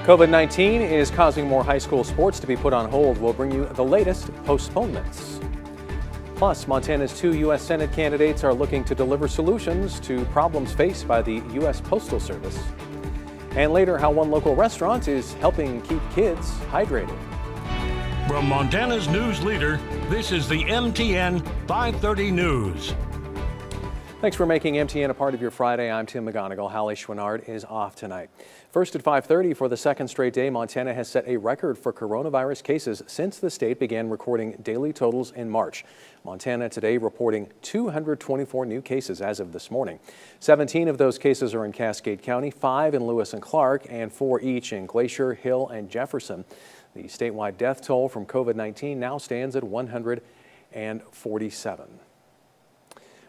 COVID-19 is causing more high school sports to be put on hold. We'll bring you the latest postponements. Plus, Montana's 2 U.S. Senate candidates are looking to deliver solutions to problems faced by the U.S. Postal Service. And later, how one local restaurant is helping keep kids hydrated. From Montana's news leader, this is the MTN 530 News. Thanks for making MTN a part of your Friday. I'm Tim McGonigal. Hallie Schwinnard is off tonight. First at 5:30 for the second straight day, Montana has set a record for coronavirus cases since the state began recording daily totals in March. Montana today reporting 224 new cases as of this morning. 17 of those cases are in Cascade County, 5 in Lewis and Clark, and 4 each in Glacier, Hill, and Jefferson. The statewide death toll from COVID-19 now stands at 147.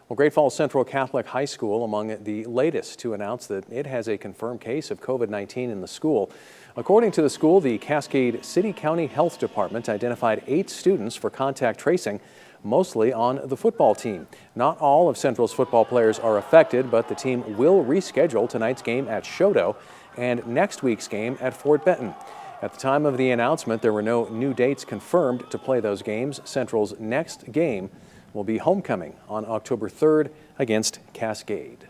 Well, Great Falls Central Catholic High School among the latest to announce that it has a confirmed case of COVID-19 in the school. According to the school, the Cascade City County Health Department identified 8 students for contact tracing, mostly on the football team. Not all of Central's football players are affected, but the team will reschedule tonight's game at Choteau and next week's game at Fort Benton. At the time of the announcement, there were no new dates confirmed to play those games. Central's next game will be homecoming on October 3rd against Cascade.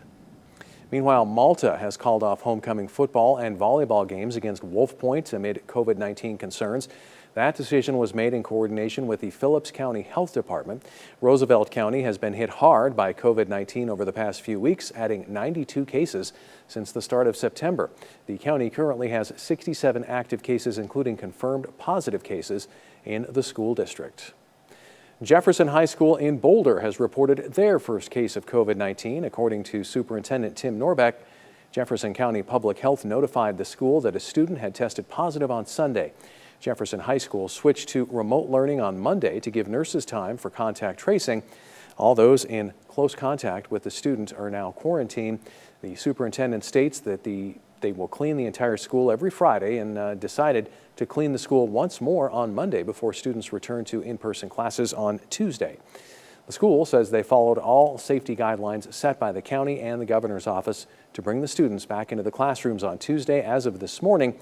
Meanwhile, Malta has called off homecoming football and volleyball games against Wolf Point amid COVID-19 concerns. That decision was made in coordination with the Phillips County Health Department. Roosevelt County has been hit hard by COVID-19 over the past few weeks, adding 92 cases since the start of September. The county currently has 67 active cases, including confirmed positive cases in the school district. Jefferson High School in Boulder has reported their first case of COVID-19. According to Superintendent Tim Norbeck, Jefferson County Public Health notified the school that a student had tested positive on Sunday. Jefferson High School switched to remote learning on Monday to give nurses time for contact tracing. All those in close contact with the student are now quarantined. The superintendent states that they will clean the entire school every Friday and decided to clean the school once more on Monday before students return to in-person classes on Tuesday. The school says they followed all safety guidelines set by the county and the governor's office to bring the students back into the classrooms on Tuesday. As of this morning,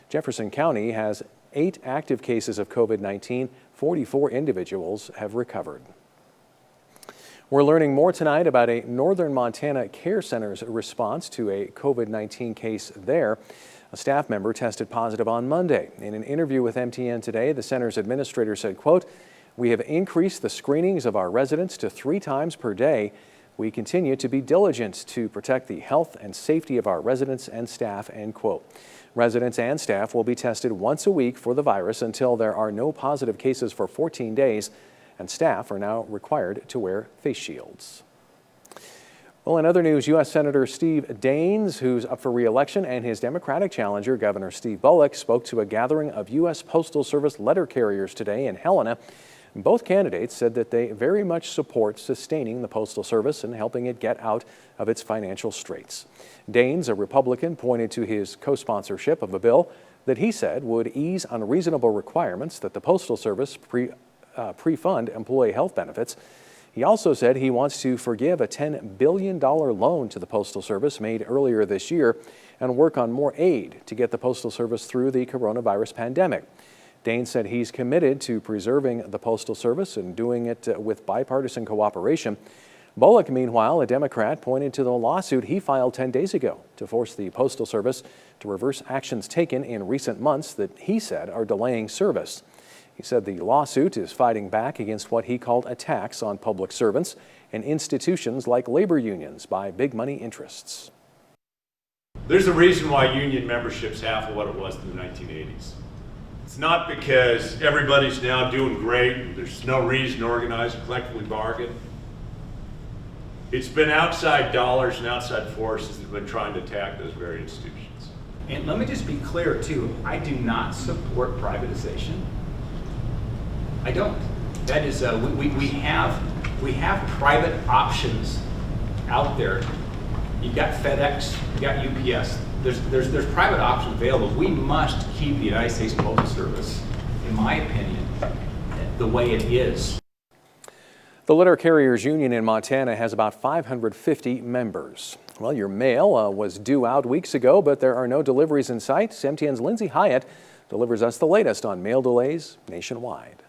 Jefferson County has 8 active cases of COVID-19. 44 individuals have recovered. We're learning more tonight about a Northern Montana Care Center's response to a COVID-19 case there. A staff member tested positive on Monday. In an interview with MTN today, the center's administrator said, quote, "We have increased the screenings of our residents to 3 times per day. We continue to be diligent to protect the health and safety of our residents and staff," end quote. Residents and staff will be tested once a week for the virus until there are no positive cases for 14 days, and staff are now required to wear face shields. Well, in other news, U.S. Senator Steve Daines, who's up for re-election, and his Democratic challenger, Governor Steve Bullock, spoke to a gathering of U.S. Postal Service letter carriers today in Helena. Both candidates said that they very much support sustaining the Postal Service and helping it get out of its financial straits. Daines, a Republican, pointed to his co-sponsorship of a bill that he said would ease unreasonable requirements that the Postal Service pre-fund employee health benefits. He also said he wants to forgive a $10 billion loan to the Postal Service made earlier this year and work on more aid to get the Postal Service through the coronavirus pandemic. Daines said he's committed to preserving the Postal Service and doing it with bipartisan cooperation. Bullock, meanwhile, a Democrat, pointed to the lawsuit he filed 10 days ago to force the Postal Service to reverse actions taken in recent months that he said are delaying service. He said the lawsuit is fighting back against what he called attacks on public servants and institutions like labor unions by big money interests. There's a reason why union membership's half of what it was in the 1980s. It's not because everybody's now doing great and there's no reason to organize and collectively bargain. It's been outside dollars and outside forces that have been trying to attack those very institutions. And let me just be clear too, I do not support privatization. I don't. That is, we have private options out there. You've got FedEx, you've got UPS. There's private options available. We must keep the United States Postal Service, in my opinion, the way it is. The Letter Carriers Union in Montana has about 550 members. Well, your mail was due out weeks ago, but there are no deliveries in sight. MTN's Lindsay Hyatt delivers us the latest on mail delays nationwide.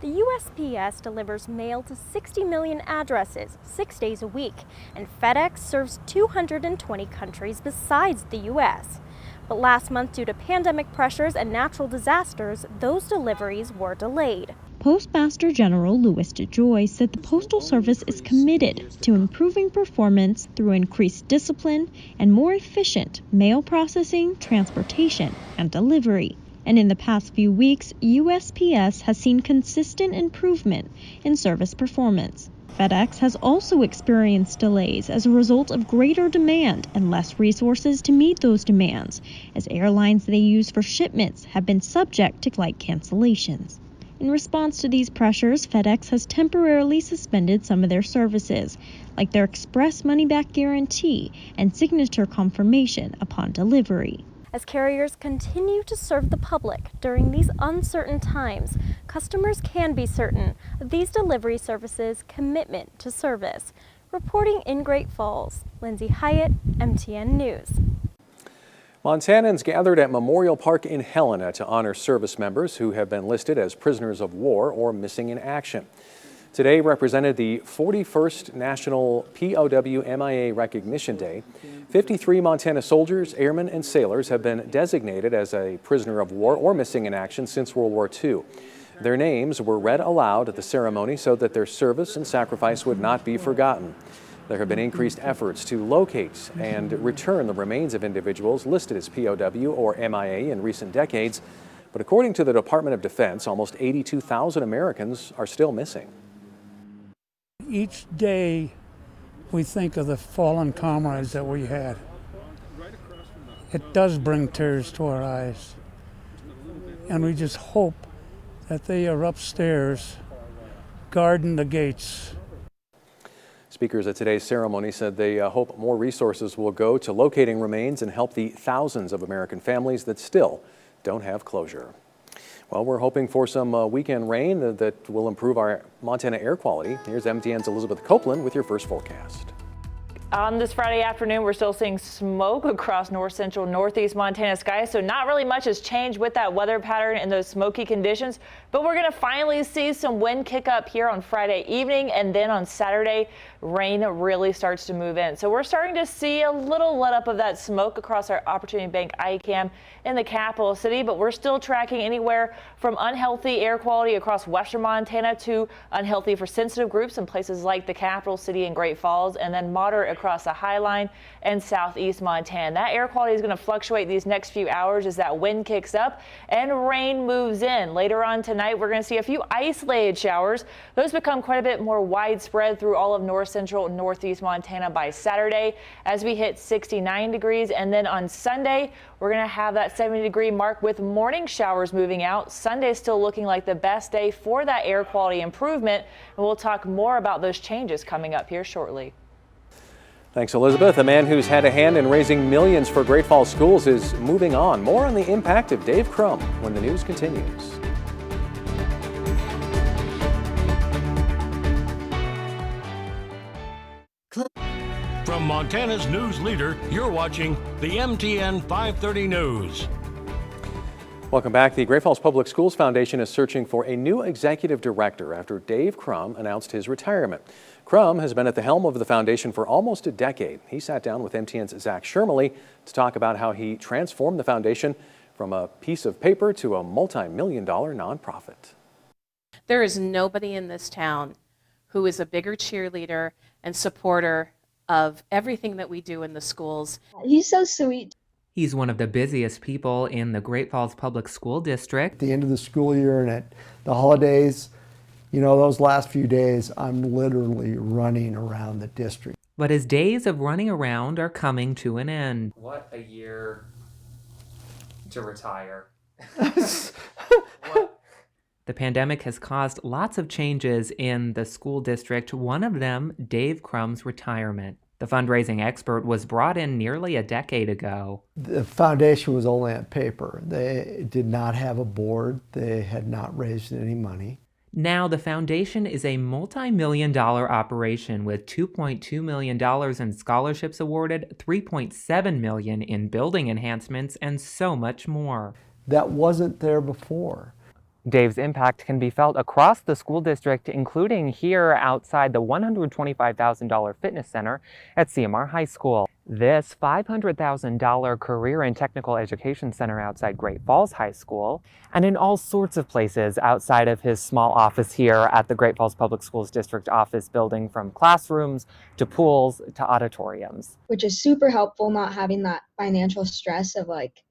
The USPS delivers mail to 60 million addresses 6 days a week, and FedEx serves 220 countries besides the U.S. But last month, due to pandemic pressures and natural disasters, those deliveries were delayed. Postmaster General Louis DeJoy said the Postal Service is committed to improving performance through increased discipline and more efficient mail processing, transportation, and delivery. And in the past few weeks, USPS has seen consistent improvement in service performance. FedEx has also experienced delays as a result of greater demand and less resources to meet those demands, as airlines they use for shipments have been subject to flight cancellations. In response to these pressures, FedEx has temporarily suspended some of their services, like their express money-back guarantee and signature confirmation upon delivery. As carriers continue to serve the public during these uncertain times, customers can be certain of these delivery services' commitment to service. Reporting in Great Falls, Lindsay Hyatt, MTN News. Montanans gathered at Memorial Park in Helena to honor service members who have been listed as prisoners of war or missing in action. Today represented the 41st National POW MIA Recognition Day. 53 Montana soldiers, airmen, and sailors have been designated as a prisoner of war or missing in action since World War II. Their names were read aloud at the ceremony so that their service and sacrifice would not be forgotten. There have been increased efforts to locate and return the remains of individuals listed as POW or MIA in recent decades. But according to the Department of Defense, almost 82,000 Americans are still missing. Each day we think of the fallen comrades that we had. It does bring tears to our eyes. And we just hope that they are upstairs guarding the gates. Speakers at today's ceremony said they hope more resources will go to locating remains and help the thousands of American families that still don't have closure. Well, we're hoping for some weekend rain that will improve our Montana air quality. Here's MTN's Elizabeth Copeland with your first forecast. On this Friday afternoon, we're still seeing smoke across north central northeast Montana skies, so not really much has changed with that weather pattern and those smoky conditions, but we're going to finally see some wind kick up here on Friday evening, and then on Saturday, rain really starts to move in. So we're starting to see a little let up of that smoke across our Opportunity Bank ICAM in the capital city, but we're still tracking anywhere from unhealthy air quality across western Montana to unhealthy for sensitive groups in places like the capital city and Great Falls, and then moderate across the High Line and southeast Montana. That air quality is going to fluctuate these next few hours as that wind kicks up and rain moves in. Later on tonight, we're going to see a few isolated showers. Those become quite a bit more widespread through all of north central and northeast Montana by Saturday as we hit 69 degrees. And then on Sunday, we're going to have that 70-degree mark with morning showers moving out. Sunday is still looking like the best day for that air quality improvement. And we'll talk more about those changes coming up here shortly. Thanks, Elizabeth. A man who's had a hand in raising millions for Great Falls schools is moving on. More on the impact of Dave Crum when the news continues. From Montana's news leader, you're watching the MTN 530 News. Welcome back. The Great Falls Public Schools Foundation is searching for a new executive director after Dave Crum announced his retirement. Crum has been at the helm of the foundation for almost a decade. He sat down with MTN's Zach Shermley to talk about how he transformed the foundation from a piece of paper to a multi-million-dollar nonprofit. There is nobody in this town who is a bigger cheerleader and supporter of everything that we do in the schools. He's so sweet. He's one of the busiest people in the Great Falls Public School District. At the end of the school year and at the holidays, you know, those last few days, I'm literally running around the district. But his days of running around are coming to an end. What a year to retire. The pandemic has caused lots of changes in the school district, one of them Dave Crum's retirement. The fundraising expert was brought in nearly a decade ago. The foundation was only on paper. They did not have a board. They had not raised any money. Now, the foundation is a multi-million-dollar operation with $2.2 million in scholarships awarded, $3.7 million in building enhancements, and so much more. That wasn't there before. Dave's impact can be felt across the school district, including here outside the $125,000 fitness center at CMR High School. This $500,000 career and technical education center outside Great Falls High School, and in all sorts of places outside of his small office here at the Great Falls Public Schools District office building, from classrooms to pools to auditoriums. Which is super helpful, not having that financial stress of like,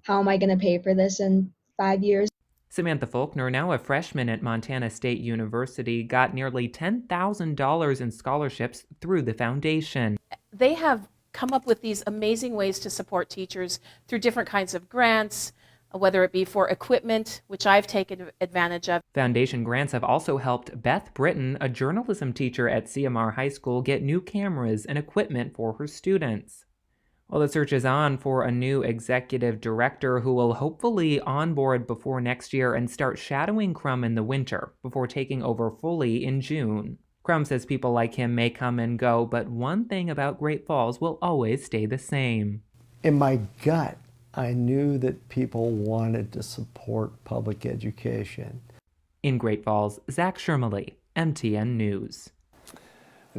how am I going to pay for this in 5 years? Samantha Faulkner, now a freshman at Montana State University, got nearly $10,000 in scholarships through the foundation. They have come up with these amazing ways to support teachers through different kinds of grants, whether it be for equipment, which I've taken advantage of. Foundation grants have also helped Beth Britton, a journalism teacher at CMR High School, get new cameras and equipment for her students. Well, the search is on for a new executive director who will hopefully onboard before next year and start shadowing Crum in the winter before taking over fully in June. Crum says people like him may come and go, but one thing about Great Falls will always stay the same. In my gut, I knew that people wanted to support public education. In Great Falls, Zach Shermley, MTN News.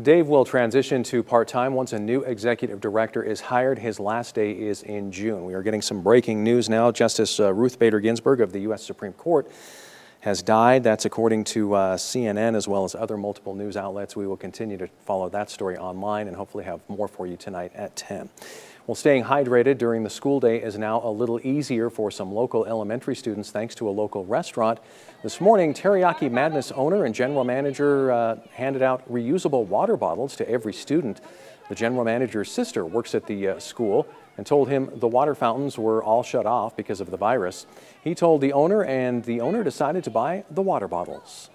Dave will transition to part-time once a new executive director is hired. His last day is in June. We are getting some breaking news now. Justice Ruth Bader Ginsburg of the U.S. Supreme Court has died. That's according to CNN as well as other multiple news outlets. We will continue to follow that story online and hopefully have more for you tonight at 10. Well, staying hydrated during the school day is now a little easier for some local elementary students thanks to a local restaurant. This morning, Teriyaki Madness owner and general manager handed out reusable water bottles to every student. The general manager's sister works at the school and told him the water fountains were all shut off because of the virus. He told the owner, and the owner decided to buy the water bottles.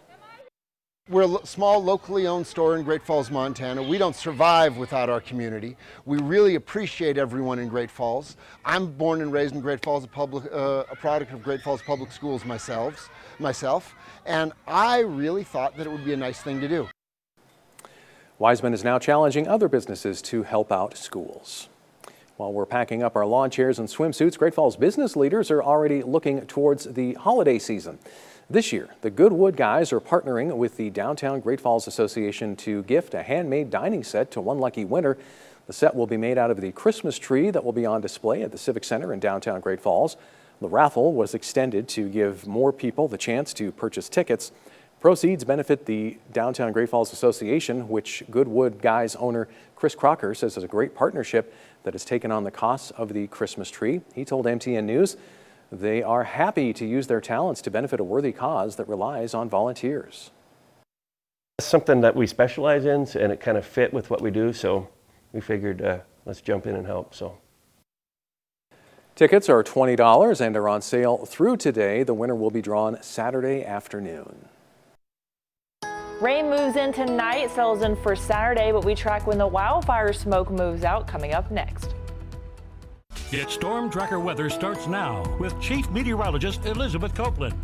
We're a small, locally owned store in Great Falls, Montana. We don't survive without our community. We really appreciate everyone in Great Falls. I'm born and raised in Great Falls, a product of Great Falls Public Schools myself, and I really thought that it would be a nice thing to do. Wiseman is now challenging other businesses to help out schools. While we're packing up our lawn chairs and swimsuits, Great Falls business leaders are already looking towards the holiday season. This year, the Goodwood guys are partnering with the Downtown Great Falls Association to gift a handmade dining set to one lucky winner. The set will be made out of the Christmas tree that will be on display at the Civic Center in downtown Great Falls. The raffle was extended to give more people the chance to purchase tickets. Proceeds benefit the Downtown Great Falls Association, which Goodwood guys owner Chris Crocker says is a great partnership that has taken on the costs of the Christmas tree. He told MTN News they are happy to use their talents to benefit a worthy cause that relies on volunteers. It's something that we specialize in, and it kind of fit with what we do, so we figured let's jump in and help. Tickets are $20 and are on sale through today. The winner will be drawn Saturday afternoon. Rain moves in tonight, settles in for Saturday, but we track when the wildfire smoke moves out coming up next. Get Storm Tracker weather starts now with Chief Meteorologist Elizabeth Copeland.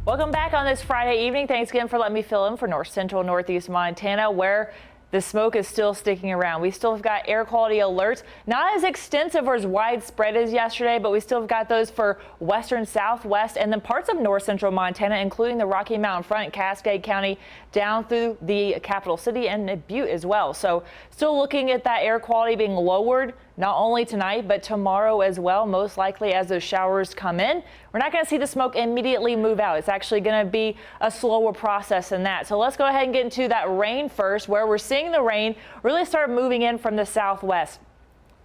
Welcome back on this Friday evening. Thanks again for letting me fill in for North Central Northeast Montana, where the smoke is still sticking around. We still have got air quality alerts, not as extensive or as widespread as yesterday, but we still have got those for western, southwest, and then parts of north central Montana, including the Rocky Mountain Front, Cascade County, down through the capital city and Butte as well. So still looking at that air quality being lowered, not only tonight, but tomorrow as well, most likely as those showers come in. We're not going to see the smoke immediately move out. It's actually going to be a slower process than that. So let's go ahead and get into that rain first, where we're seeing the rain really start moving in from the southwest.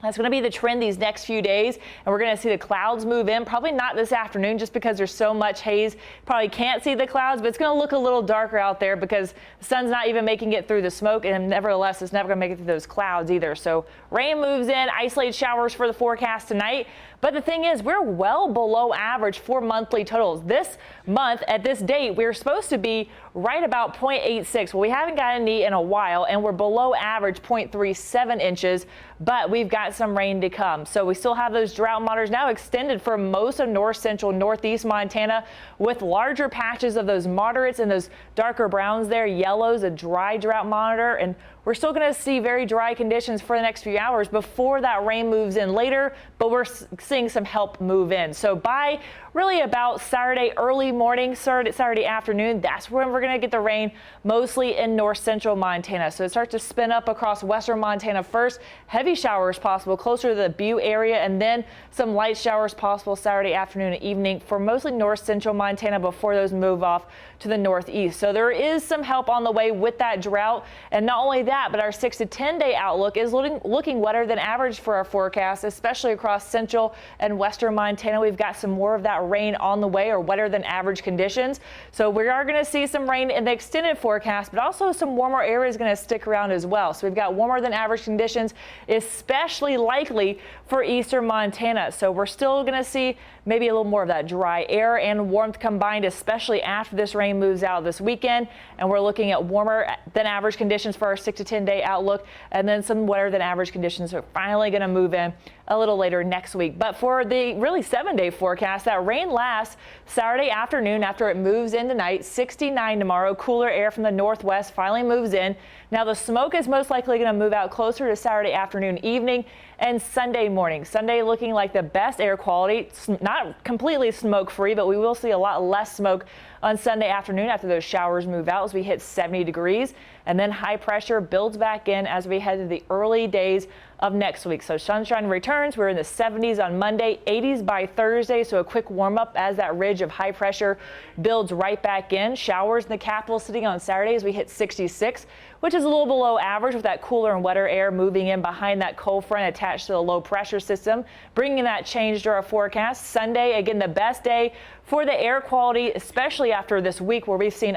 That's going to be the trend these next few days, and we're going to see the clouds move in, probably not this afternoon just because there's so much haze. Probably can't see the clouds, but it's going to look a little darker out there because the sun's not even making it through the smoke, and nevertheless, it's never going to make it through those clouds either. So rain moves in, isolated showers for the forecast tonight, But the thing is, we're well below average for monthly totals. This month, at this date, we're supposed to be right about 0.86. Well, we haven't gotten any in a while, and we're below average 0.37 inches, but we've got some rain to come. So we still have those drought monitors now extended for most of north central, northeast Montana, with larger patches of those moderates and those darker browns there, yellows, a dry drought monitor, and we're still going to see very dry conditions for the next few hours before that rain moves in later, but we're seeing some help move in. So by really about Saturday early morning, Saturday afternoon, that's when we're going to get the rain mostly in north central Montana. So it starts to spin up across western Montana first. Heavy showers possible closer to the Butte area, and then some light showers possible Saturday afternoon and evening for mostly north central Montana before those move off to the northeast. So there is some help on the way with that drought. And not only that, but our 6 to 10 day outlook is looking wetter than average for our forecast, especially across central and western Montana. We've got some more of that rain on the way, or wetter than average conditions. So we are going to see some rain in the extended forecast, but also some warmer areas going to stick around as well. So we've got warmer than average conditions, especially likely for eastern Montana. So we're still going to see maybe a little more of that dry air and warmth combined, especially after this rain moves out this weekend. And we're looking at warmer than average conditions for our 6 to 10 day outlook, and then some wetter than average conditions are finally going to move in a little later next week. But for the really 7-day forecast, that rain lasts Saturday afternoon after it moves in tonight. 69 tomorrow. Cooler air from the northwest finally moves in. Now the smoke is most likely going to move out closer to Saturday afternoon, evening, and Sunday morning. Sunday looking like the best air quality, not completely smoke free, but we will see a lot less smoke on Sunday afternoon after those showers move out as we hit 70 degrees. And then high pressure builds back in as we head to the early days of next week. So sunshine returns. We're in the 70s on Monday, 80s by Thursday. So a quick warm up as that ridge of high pressure builds right back in. Showers in the capital city on Saturday as we hit 66, which is a little below average with that cooler and wetter air moving in behind that cold front attached to the low pressure system, bringing that change to our forecast. Sunday, again, the best day for the air quality, especially after this week where we've seen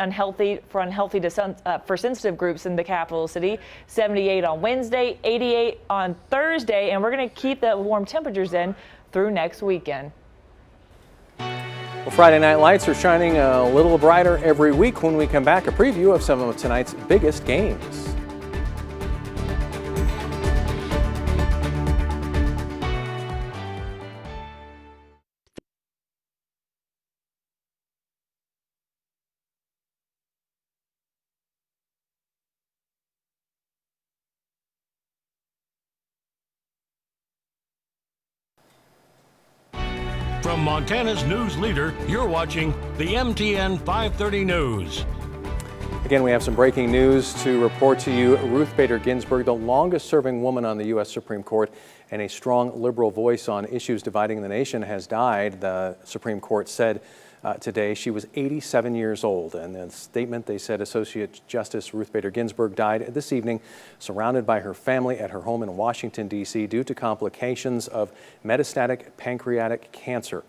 for sensitive groups in the capital city. 78 on Wednesday, 88 on Thursday, and we're going to keep the warm temperatures in through next weekend. Well, Friday night lights are shining a little brighter every week. When we come back, a preview of some of tonight's biggest games. From Montana's news leader, you're watching the MTN 530 News. Again, we have some breaking news to report to you. Ruth Bader Ginsburg, the longest serving woman on the U.S. Supreme Court and a strong liberal voice on issues dividing the nation, has died. The Supreme Court said today she was 87 years old. And in a statement, they said Associate Justice Ruth Bader Ginsburg died this evening surrounded by her family at her home in Washington, D.C. due to complications of metastatic pancreatic cancer.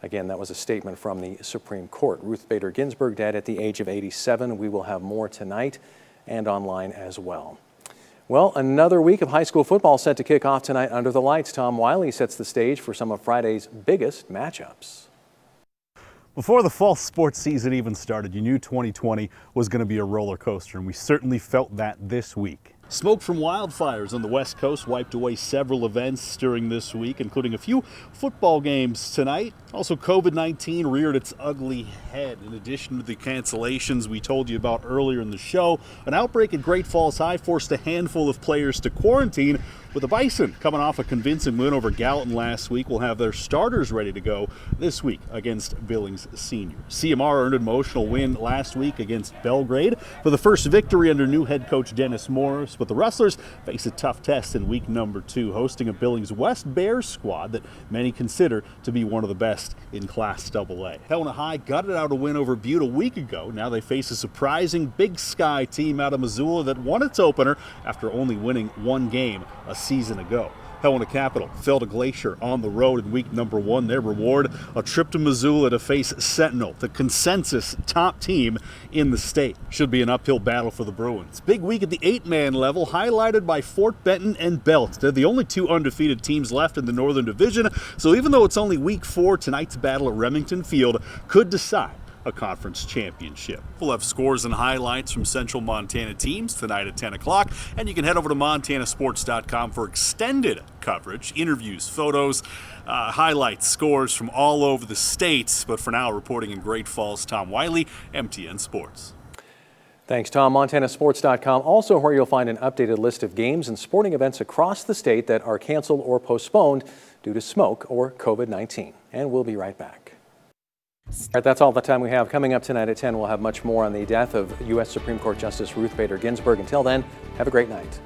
Again, that was a statement from the Supreme Court. Ruth Bader Ginsburg dead at the age of 87. We will have more tonight and online as well. Well, another week of high school football set to kick off tonight under the lights. Tom Wiley sets the stage for some of Friday's biggest matchups. Before the fall sports season even started, you knew 2020 was going to be a roller coaster, and we certainly felt that this week. Smoke from wildfires on the West Coast wiped away several events during this week, including a few football games tonight. Also, COVID-19 reared its ugly head. In addition to the cancellations we told you about earlier in the show, an outbreak at Great Falls High forced a handful of players to quarantine. With the Bison coming off a convincing win over Gallatin last week, will have their starters ready to go this week against Billings Senior. CMR earned an emotional win last week against Belgrade for the first victory under new head coach Dennis Morris, but the Rustlers face a tough test in week number 2, hosting a Billings West Bears squad that many consider to be one of the best in Class AA. Helena High gutted out a win over Butte a week ago. Now they face a surprising Big Sky team out of Missoula that won its opener after only winning one game a season ago. Helena Capital fell to Glacier on the road in week number 1. Their reward, a trip to Missoula to face Sentinel, the consensus top team in the state. Should be an uphill battle for the Bruins. Big week at the 8-man level, highlighted by Fort Benton and Belt. They're the only 2 undefeated teams left in the Northern Division, so even though it's only week 4, tonight's battle at Remington Field could decide a conference championship. We'll have scores and highlights from Central Montana teams tonight at 10 o'clock, and you can head over to montanasports.com for extended coverage, interviews, photos, highlights, scores from all over the state. But for now, reporting in Great Falls, Tom Wiley, MTN Sports. Thanks, Tom. montanasports.com, also where you'll find an updated list of games and sporting events across the state that are canceled or postponed due to smoke or COVID-19. And we'll be right back. All right, that's all the time we have. Coming up tonight at 10, we'll have much more on the death of U.S. Supreme Court Justice Ruth Bader Ginsburg. Until then, have a great night.